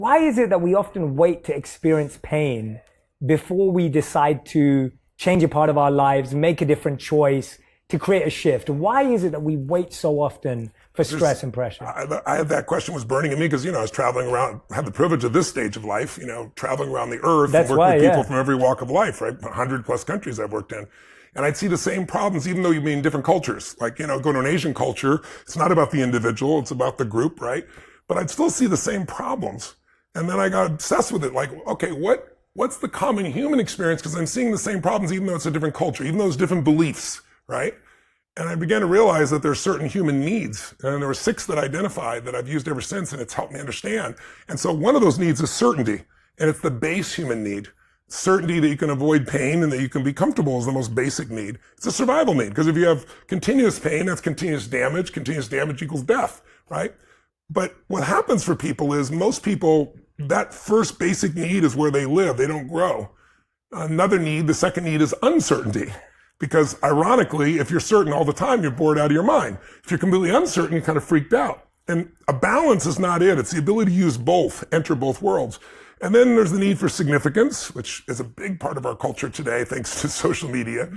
Why is it that we often wait to experience pain before we decide to change a part of our lives, make a different choice, to create a shift? Why is it that we wait so often for stress and pressure? I had that question was burning at me because, I was traveling around, had the privilege of this stage of life, traveling around the earth and working with people from every walk of life, right? 100 plus countries I've worked in. And I'd see the same problems, even though you mean different cultures. Like, go to an Asian culture, it's not about the individual, it's about the group, right? But I'd still see the same problems. And then I got obsessed with it. Like, okay, what's the common human experience? Because I'm seeing the same problems, even though it's a different culture, even though it's different beliefs, right? And I began to realize that there's certain human needs. And there were 6 that I identified that I've used ever since, and it's helped me understand. And so one of those needs is certainty. And it's the base human need. Certainty that you can avoid pain and that you can be comfortable is the most basic need. It's a survival need, because if you have continuous pain, that's continuous damage. Continuous damage equals death, right? But what happens for people is most people, that first basic need is where they live. They don't grow. Another need, the second need, is uncertainty. Because ironically, if you're certain all the time, you're bored out of your mind. If you're completely uncertain, you're kind of freaked out. And a balance is not it. It's the ability to use both, enter both worlds. And then there's the need for significance, which is a big part of our culture today, thanks to social media.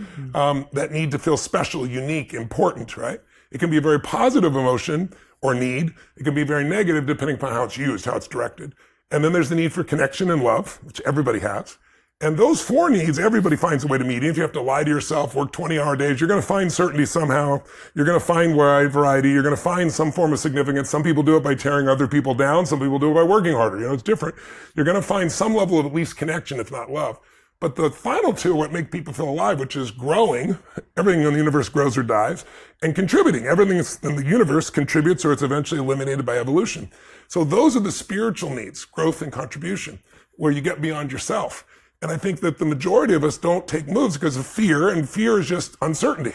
That need to feel special, unique, important, right? It can be a very positive emotion or need. It can be very negative depending upon how it's used, how it's directed. And then there's the need for connection and love, which everybody has. And those 4 needs, everybody finds a way to meet. Even if you have to lie to yourself, work 20-hour days, you're going to find certainty somehow. You're going to find variety. You're going to find some form of significance. Some people do it by tearing other people down. Some people do it by working harder. It's different. You're going to find some level of at least connection, if not love. But the final 2 are what make people feel alive, which is growing. Everything in the universe grows or dies. And contributing. Everything in the universe contributes or it's eventually eliminated by evolution. So those are the spiritual needs, growth and contribution, where you get beyond yourself. And I think that the majority of us don't take moves because of fear, and fear is just uncertainty.